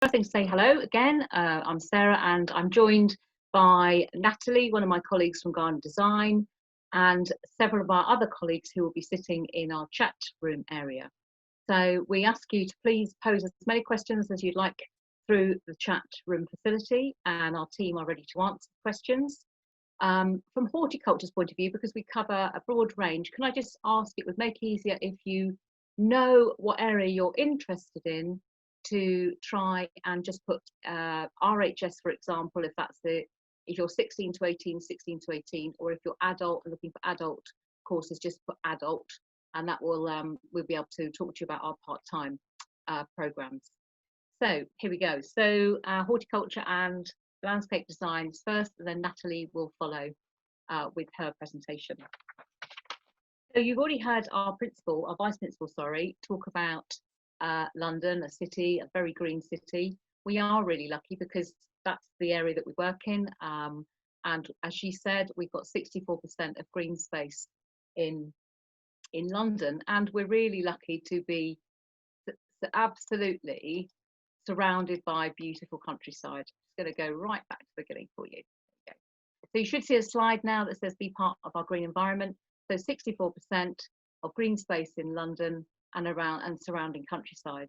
First thing to say hello again. I'm Sarah and I'm joined by Nathalie, one of my colleagues from Garden Design, and several of our other colleagues who will be sitting in our chat room area. So we ask you to please pose as many questions as you'd like through the chat room facility, and our team are ready to answer questions. From horticulture's point of view, because we cover a broad range, can I just ask, it would make it easier if you know what area you're interested in, to try and just put RHS, for example, if you're 16 to 18, 16 to 18, or if you're adult and looking for adult courses, just put adult, and that will we'll be able to talk to you about our part-time programs. So here we go. So horticulture and landscape design first, and then Nathalie will follow with her presentation. So you've already heard our vice principal, sorry, talk about London, a city, a very green city. We are really lucky because that's the area that we work in. And as she said, we've got 64% of green space in London, and we're really lucky to be absolutely surrounded by beautiful countryside. I'm just going to go right back to the beginning for you. Okay. So you should see a slide now that says be part of our green environment. So 64% of green space in London and around and surrounding countryside.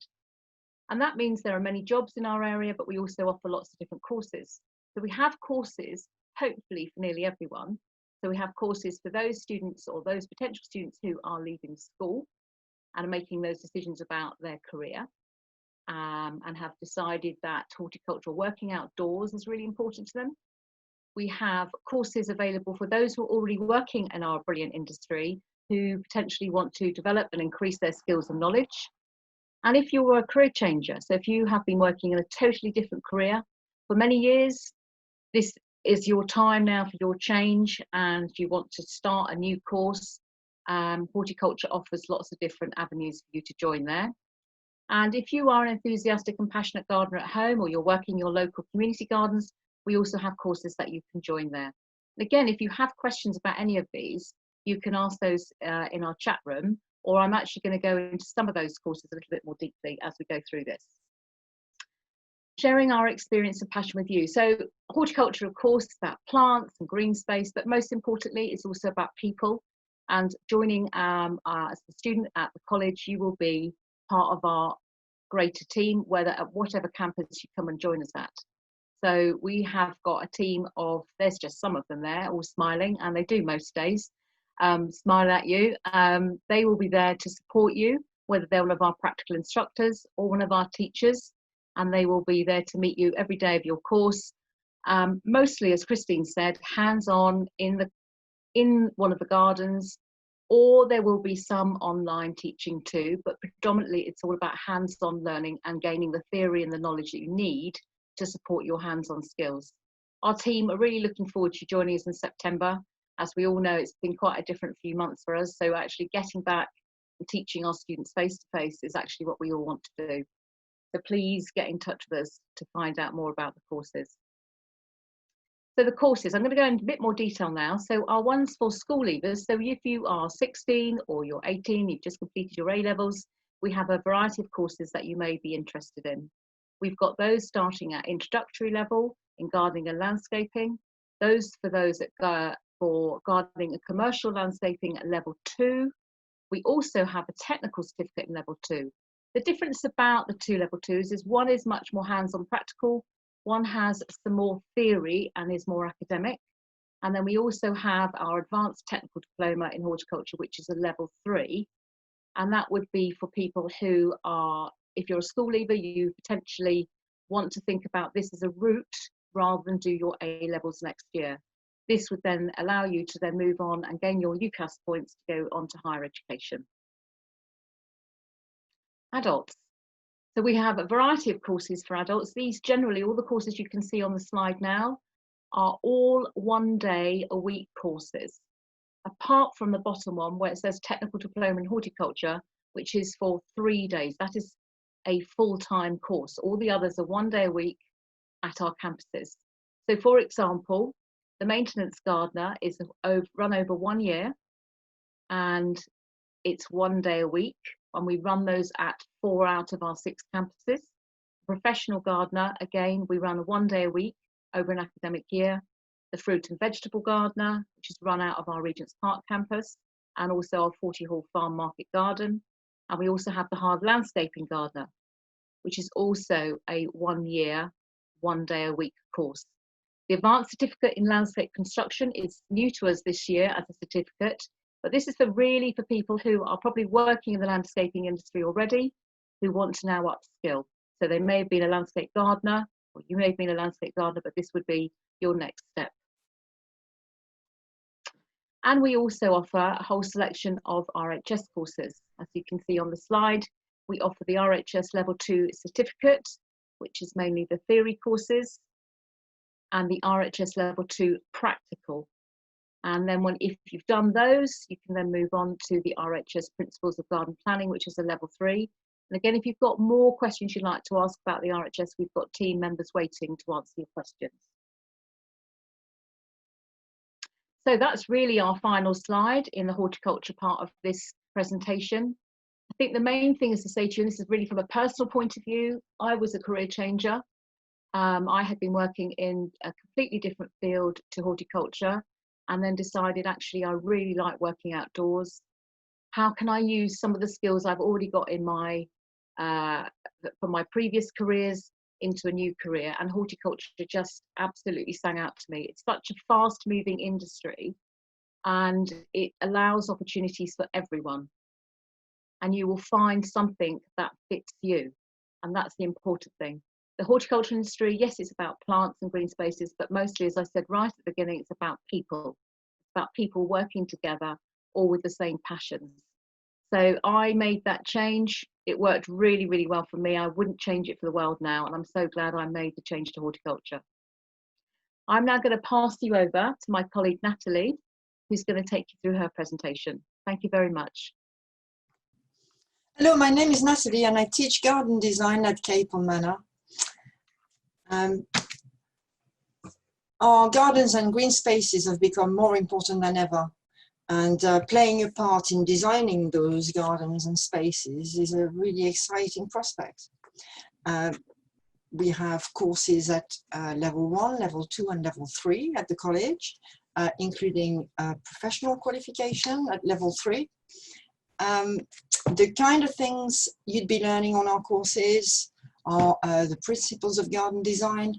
And that means there are many jobs in our area, but we also offer lots of different courses. So we have courses, hopefully for nearly everyone. So we have courses for those students or those potential students who are leaving school and are making those decisions about their career, and have decided that horticultural working outdoors is really important to them. We have courses available for those who are already working in our brilliant industry, who potentially want to develop and increase their skills and knowledge. And if you're a career changer, so if you have been working in a totally different career for many years, this is your time now for your change, and you want to start a new course. Horticulture offers lots of different avenues for you to join there. And if you are an enthusiastic and passionate gardener at home, or you're working in your local community gardens, we also have courses that you can join there. And again, if you have questions about any of these, you can ask those in our chat room, or I'm actually going to go into some of those courses a little bit more deeply as we go through this. Sharing our experience and passion with you. So horticulture, of course, is about plants and green space, but most importantly, it's also about people. And joining as a student at the college, you will be part of our greater team, whether at whatever campus you come and join us at. So we have got a team of, there's just some of them there, all smiling, and they do most days, smile at you. They will be there to support you, whether they're one of our practical instructors or one of our teachers, and they will be there to meet you every day of your course. Mostly, as Christine said, hands-on in one of the gardens, or there will be some online teaching too, but predominantly it's all about hands-on learning and gaining the theory and the knowledge that you need to support your hands-on skills. Our team are really looking forward to joining us in September. As we all know, it's been quite a different few months for us, so actually getting back and teaching our students face-to-face is actually what we all want to do. So please get in touch with us to find out more about the courses. So the courses, I'm going to go into a bit more detail now. So our ones for school leavers, so if you are 16 or you're 18, you've just completed your A-levels, we have a variety of courses that you may be interested in. We've got those starting at introductory level in gardening and landscaping, those that for gardening and commercial landscaping at level 2. We also have a technical certificate in level 2. The difference about the two level 2s is one is much more hands-on practical, one has some more theory and is more academic. And then we also have our advanced technical diploma in horticulture, which is a level 3. And that would be for people who are, if you're a school leaver, you potentially want to think about this as a route rather than do your A-levels next year. This would then allow you to then move on and gain your UCAS points to go on to higher education. Adults. So we have a variety of courses for adults. These generally, all the courses you can see on the slide now, are all 1 day a week courses, apart from the bottom one where it says technical diploma in horticulture, which is for 3 days. That is a full-time course. All the others are 1 day a week at our campuses. So for example, the maintenance gardener is run over 1 year, and it's 1 day a week, and we run those at 4 out of our 6 campuses. professional gardener, again, we run a 1 day a week over an academic year. The fruit and vegetable gardener, which is run out of our Regent's Park campus, and also our 40 Hall Farm Market Garden. And we also have the hard landscaping gardener, which is also a 1 year, 1 day a week course. The advanced certificate in landscape construction is new to us this year as a certificate, but this is really for people who are probably working in the landscaping industry already, who want to now upskill. So they may have been a landscape gardener, or you may have been a landscape gardener, but this would be your next step. And we also offer a whole selection of RHS courses. As you can see on the slide, we offer the RHS Level 2 certificate, which is mainly the theory courses, and the RHS Level 2 practical. And then if you've done those, you can then move on to the RHS Principles of Garden Planning, which is a Level 3. And again, if you've got more questions you'd like to ask about the RHS, we've got team members waiting to answer your questions. So that's really our final slide in the horticulture part of this presentation. I think the main thing is to say to you, and this is really from a personal point of view, I was a career changer. I had been working in a completely different field to horticulture, and then decided actually I really like working outdoors. How can I use some of the skills I've already got in my from my previous careers into a new career? And horticulture just absolutely sang out to me. It's such a fast moving industry, and it allows opportunities for everyone, and you will find something that fits you, and that's the important thing. The horticulture industry, yes, it's about plants and green spaces, but mostly, as I said right at the beginning, it's about people. It's about people working together, all with the same passions. So I made that change. It worked really, really well for me. I wouldn't change it for the world now, and I'm so glad I made the change to horticulture. I'm now going to pass you over to my colleague Nathalie, who's going to take you through her presentation. Thank you very much. Hello, my name is Nathalie and I teach garden design at Capel Manor. Our gardens and green spaces have become more important than ever, and playing a part in designing those gardens and spaces is a really exciting prospect. We have courses at level 1, level 2 and level 3 at the college, including professional qualification at level 3. The kind of things you'd be learning on our courses are the principles of garden design,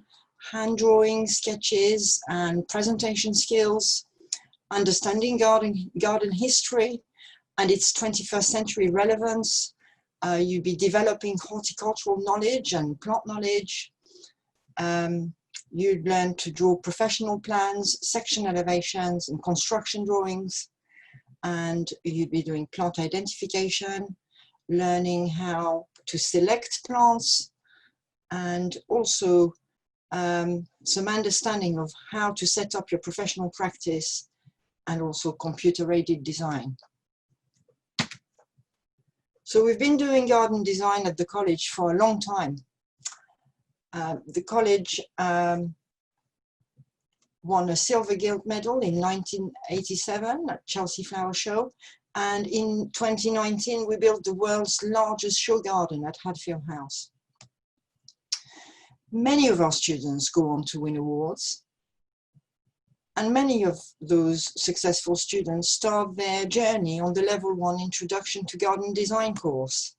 hand drawing, sketches and presentation skills, understanding garden history and its 21st century relevance. You'd be developing horticultural knowledge and plant knowledge. You'd learn to draw professional plans, section elevations and construction drawings. And you'd be doing plant identification, learning how to select plants, and also some understanding of how to set up your professional practice, and also computer-aided design. So we've been doing garden design at the college for a long time. The college won a silver gilt medal in 1987 at Chelsea Flower Show, and in 2019 we built the world's largest show garden at Hadfield House. Many of our students go on to win awards, and many of those successful students start their journey on the level 1 Introduction to Garden Design course.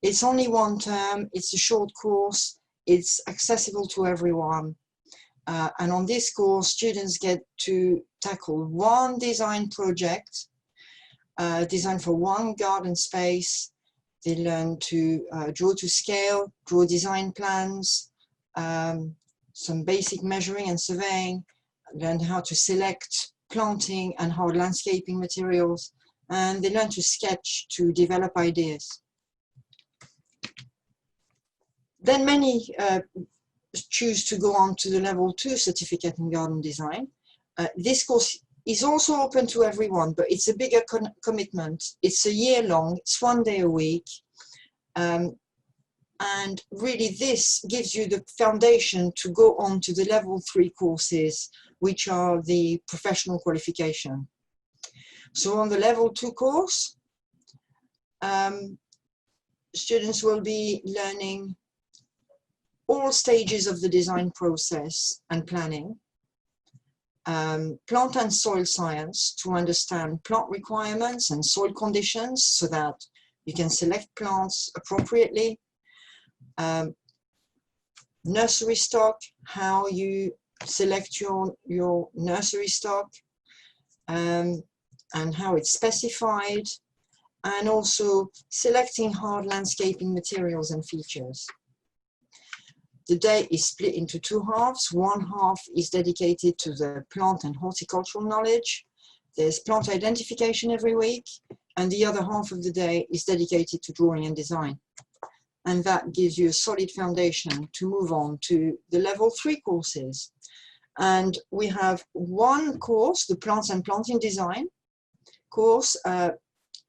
It's only 1 term, it's a short course, it's accessible to everyone. And on this course, students get to tackle 1 design project, design for 1 garden space. They learn to draw to scale, draw design plans, some basic measuring and surveying, learn how to select planting and hard landscaping materials, and they learn to sketch to develop ideas. Then many choose to go on to the level 2 certificate in garden design. This course is also open to everyone, but it's a bigger commitment. It's a year long, it's 1 day a week. And really this gives you the foundation to go on to the level 3 courses, which are the professional qualification. So on the level 2 course, students will be learning all stages of the design process and planning, plant and soil science to understand plant requirements and soil conditions so that you can select plants appropriately, nursery stock, how you select your nursery stock, and how it's specified, and also selecting hard landscaping materials and features. The day is split into two halves. One half is dedicated to the plant and horticultural knowledge. There's plant identification every week, and the other half of the day is dedicated to drawing and design. And that gives you a solid foundation to move on to the level 3 courses. And we have one course, the Plants and Planting Design course,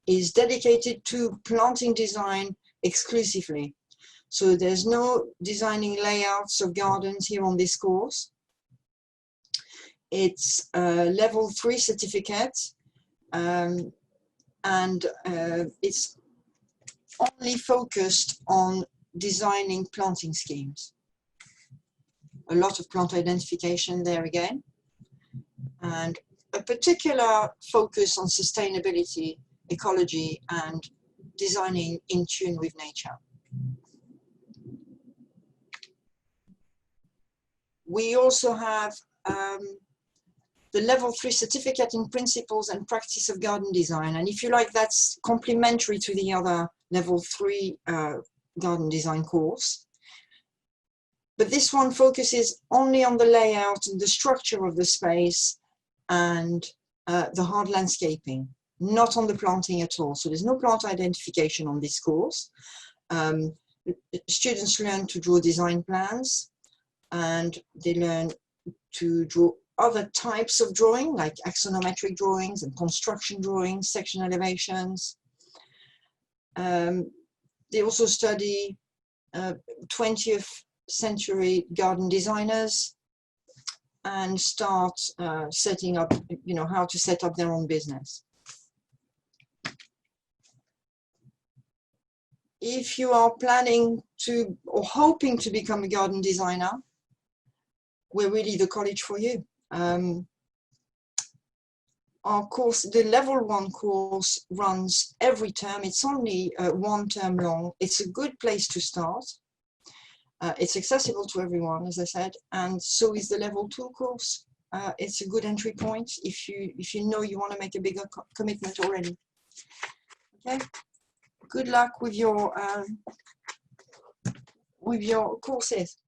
is dedicated to planting design exclusively. So there's no designing layouts of gardens here on this course. It's a level 3 certificate, and it's only focused on designing planting schemes. A lot of plant identification there again, and a particular focus on sustainability, ecology, and designing in tune with nature. We also have the level 3 certificate in principles and practice of garden design. And if you like, that's complementary to the other level 3 garden design course. But this one focuses only on the layout and the structure of the space and the hard landscaping, not on the planting at all. So there's no plant identification on this course. Students learn to draw design plans, and they learn to draw other types of drawing, like axonometric drawings and construction drawings, section elevations. They also study 20th century garden designers and start setting up, how to set up their own business. If you are planning to or hoping to become a garden designer, we're really the college for you. Our course, the level 1 course, runs every term. It's only 1 term long. It's a good place to start. It's accessible to everyone, as I said, and so is the level 2 course. It's a good entry point if you know you want to make a bigger commitment already. Okay. Good luck with your courses.